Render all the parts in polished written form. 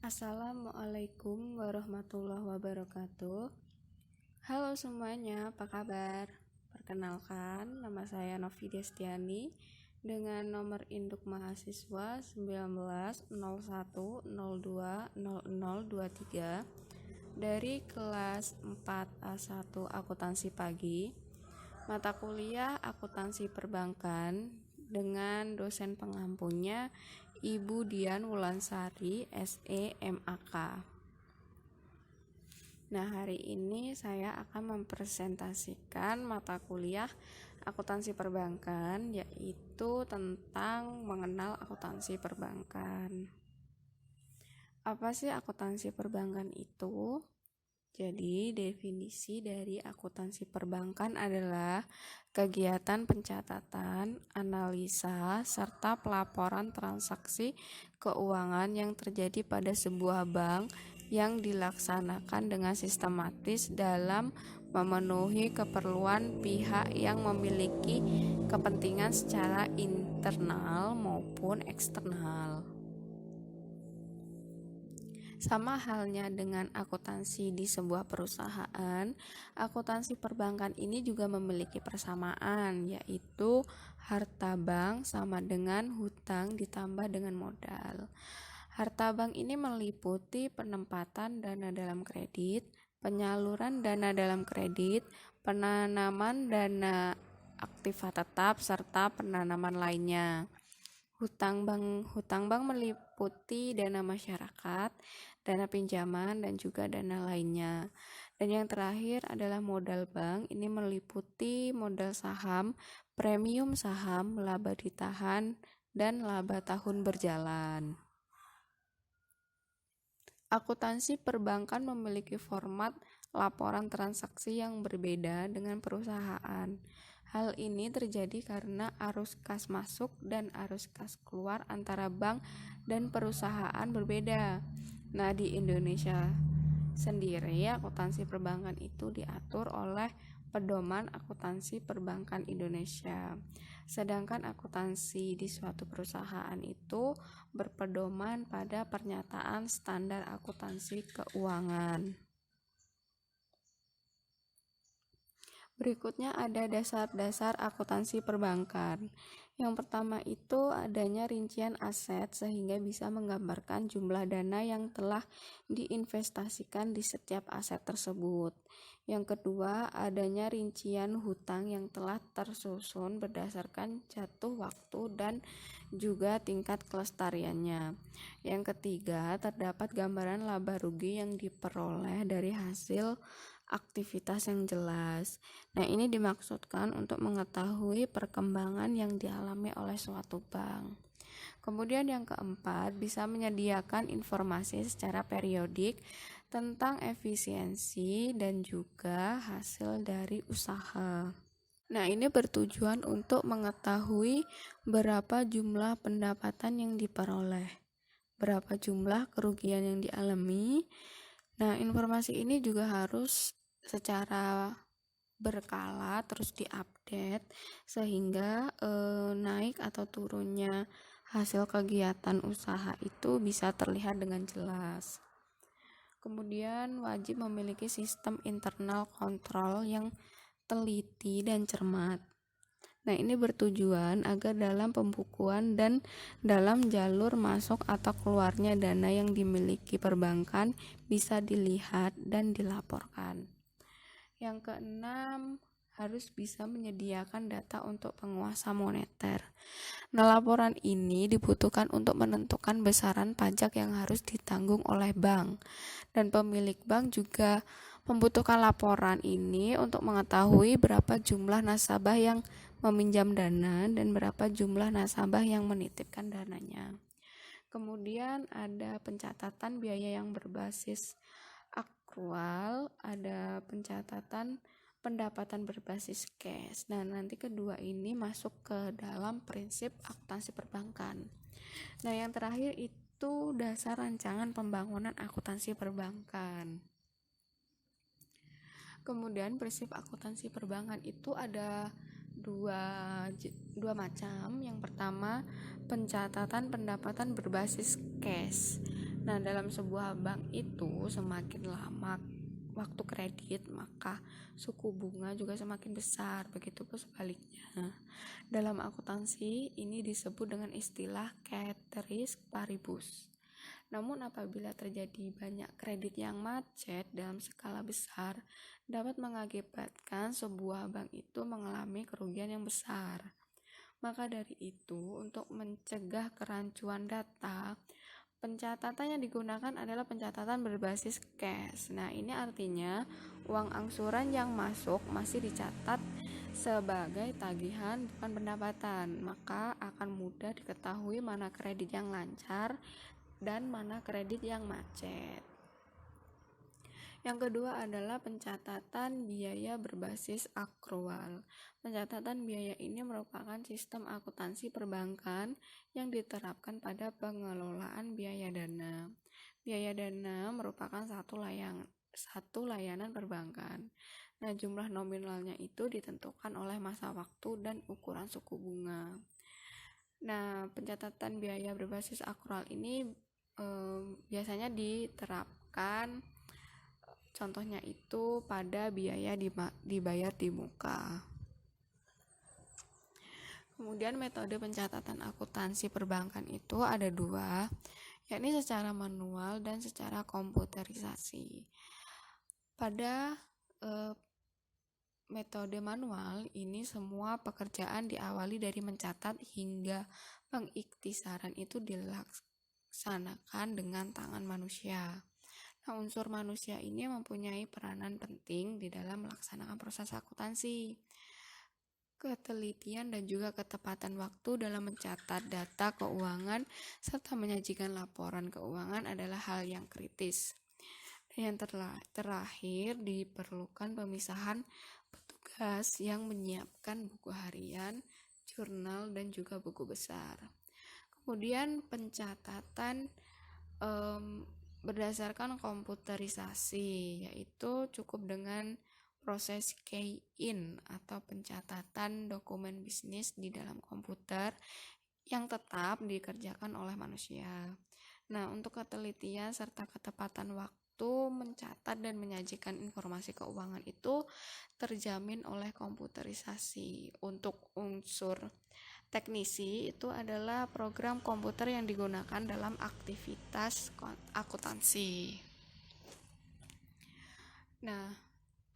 Assalamualaikum warahmatullahi wabarakatuh. Halo semuanya, apa kabar? Perkenalkan, nama saya Novi Destiani dengan nomor induk mahasiswa 1901020023 dari kelas 4A1 Akuntansi Pagi, mata kuliah Akuntansi Perbankan dengan dosen pengampunya Ibu Dian Wulansari, SE MAK. Nah, hari ini saya akan mempresentasikan mata kuliah akuntansi perbankan, yaitu tentang mengenal akuntansi perbankan. Apa sih akuntansi perbankan itu? Jadi, definisi dari akuntansi perbankan adalah kegiatan pencatatan, analisa, serta pelaporan transaksi keuangan yang terjadi pada sebuah bank yang dilaksanakan dengan sistematis dalam memenuhi keperluan pihak yang memiliki kepentingan secara internal maupun eksternal. Sama halnya dengan akuntansi di sebuah perusahaan, akuntansi perbankan ini juga memiliki persamaan, yaitu harta bank sama dengan hutang ditambah dengan modal. Harta bank ini meliputi penempatan dana dalam kredit, penyaluran dana dalam kredit, penanaman dana aktiva tetap, serta penanaman lainnya. Hutang bank meliputi dana masyarakat, dana pinjaman, dan juga dana lainnya. Dan yang terakhir adalah modal bank. Ini meliputi modal saham, premium saham, laba ditahan, dan laba tahun berjalan. Akuntansi perbankan memiliki format laporan transaksi yang berbeda dengan perusahaan. Hal ini terjadi karena arus kas masuk dan arus kas keluar antara bank dan perusahaan berbeda. Nah, di Indonesia sendiri, akuntansi perbankan itu diatur oleh Pedoman Akuntansi Perbankan Indonesia. Sedangkan akuntansi di suatu perusahaan itu berpedoman pada pernyataan standar akuntansi keuangan. Berikutnya ada dasar-dasar akuntansi perbankan. Yang pertama itu adanya rincian aset sehingga bisa menggambarkan jumlah dana yang telah diinvestasikan di setiap aset tersebut. Yang kedua, adanya rincian hutang yang telah tersusun berdasarkan jatuh waktu dan juga tingkat kelestariannya. Yang ketiga, terdapat gambaran laba rugi yang diperoleh dari hasil aktivitas yang jelas. Nah, ini dimaksudkan untuk mengetahui perkembangan yang dialami oleh suatu bank. Kemudian yang keempat, bisa menyediakan informasi secara periodik tentang efisiensi dan juga hasil dari usaha. Nah, ini bertujuan untuk mengetahui berapa jumlah pendapatan yang diperoleh, berapa jumlah kerugian yang dialami. Nah, informasi ini juga harus secara berkala terus diupdate sehingga naik atau turunnya hasil kegiatan usaha itu bisa terlihat dengan jelas. Kemudian wajib memiliki sistem internal kontrol yang teliti dan cermat. Nah, ini bertujuan agar dalam pembukuan dan dalam jalur masuk atau keluarnya dana yang dimiliki perbankan bisa dilihat dan dilaporkan. Yang keenam, harus bisa menyediakan data untuk penguasa moneter. Nah, laporan ini dibutuhkan untuk menentukan besaran pajak yang harus ditanggung oleh bank. Dan pemilik bank juga membutuhkan laporan ini untuk mengetahui berapa jumlah nasabah yang meminjam dana dan berapa jumlah nasabah yang menitipkan dananya. Kemudian ada pencatatan biaya yang berbasis akrual, ada pencatatan pendapatan berbasis cash. Nah, nanti kedua ini masuk ke dalam prinsip akuntansi perbankan. Nah, yang terakhir itu dasar rancangan pembangunan akuntansi perbankan. Kemudian prinsip akuntansi perbankan itu ada dua macam. Yang pertama, pencatatan pendapatan berbasis cash. Nah, dalam sebuah bank itu semakin lama waktu kredit, maka suku bunga juga semakin besar. Begitupun sebaliknya. Dalam akuntansi, ini disebut dengan istilah ceteris paribus. Namun apabila terjadi banyak kredit yang macet dalam skala besar, dapat mengakibatkan sebuah bank itu mengalami kerugian yang besar. Maka dari itu, untuk mencegah kerancuan data, pencatatan yang digunakan adalah pencatatan berbasis cash. Nah, ini artinya uang angsuran yang masuk masih dicatat sebagai tagihan bukan pendapatan. Maka akan mudah diketahui mana kredit yang lancar dan mana kredit yang macet. Yang kedua adalah pencatatan biaya berbasis akrual. Pencatatan biaya ini merupakan sistem akuntansi perbankan yang diterapkan pada pengelolaan biaya dana. Biaya dana merupakan satu layanan perbankan. Nah, jumlah nominalnya itu ditentukan oleh masa waktu dan ukuran suku bunga. Nah, pencatatan biaya berbasis akrual ini biasanya diterapkan, contohnya itu pada biaya dibayar di muka. Kemudian metode pencatatan akuntansi perbankan itu ada dua, yakni secara manual dan secara komputerisasi. Pada metode manual ini semua pekerjaan diawali dari mencatat hingga pengiktisaran itu dilaksanakan dengan tangan manusia. Nah, unsur manusia ini mempunyai peranan penting di dalam melaksanakan proses akuntansi. Ketelitian dan juga ketepatan waktu dalam mencatat data keuangan serta menyajikan laporan keuangan adalah hal yang kritis. Dan yang terakhir diperlukan pemisahan petugas yang menyiapkan buku harian, jurnal, dan juga buku besar. Kemudian pencatatan berdasarkan komputerisasi, yaitu cukup dengan proses key-in atau pencatatan dokumen bisnis di dalam komputer yang tetap dikerjakan oleh manusia. Nah, untuk ketelitian serta ketepatan waktu mencatat dan menyajikan informasi keuangan itu terjamin oleh komputerisasi. Untuk unsur teknisi itu adalah program komputer yang digunakan dalam aktivitas akuntansi. Nah,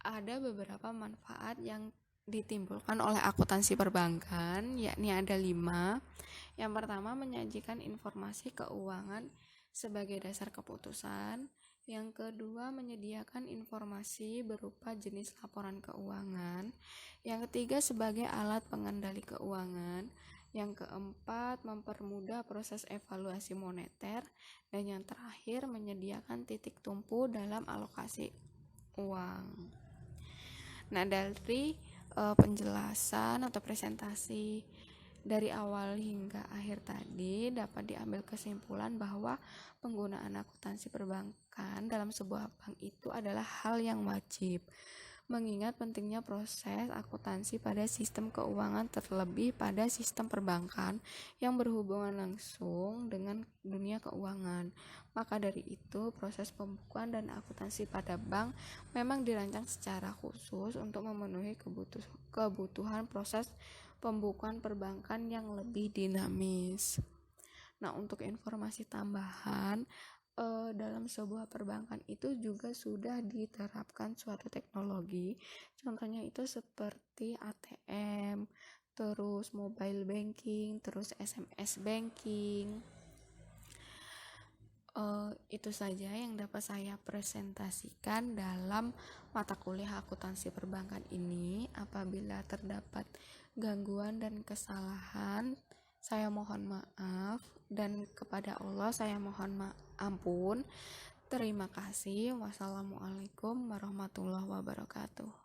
ada beberapa manfaat yang ditimbulkan oleh akuntansi perbankan, yakni ada 5. Yang pertama, menyajikan informasi keuangan sebagai dasar keputusan. Yang kedua, menyediakan informasi berupa jenis laporan keuangan. Yang ketiga, sebagai alat pengendali keuangan. Yang keempat, mempermudah proses evaluasi moneter. Dan yang terakhir, menyediakan titik tumpu dalam alokasi uang. Nah, dari penjelasan atau presentasi dari awal hingga akhir tadi dapat diambil kesimpulan bahwa penggunaan akuntansi perbankan dalam sebuah bank itu adalah hal yang wajib, mengingat pentingnya proses akuntansi pada sistem keuangan, terlebih pada sistem perbankan yang berhubungan langsung dengan dunia keuangan. Maka dari itu, proses pembukuan dan akuntansi pada bank memang dirancang secara khusus untuk memenuhi kebutuhan proses pembukuan perbankan yang lebih dinamis. Nah, untuk informasi tambahan, dalam sebuah perbankan itu juga sudah diterapkan suatu teknologi, contohnya itu seperti ATM, terus mobile banking, terus SMS banking. Itu saja yang dapat saya presentasikan dalam mata kuliah akuntansi perbankan ini. Apabila terdapat gangguan dan kesalahan, saya mohon maaf, dan kepada Allah saya mohon ampun. Terima kasih. Wassalamualaikum warahmatullahi wabarakatuh.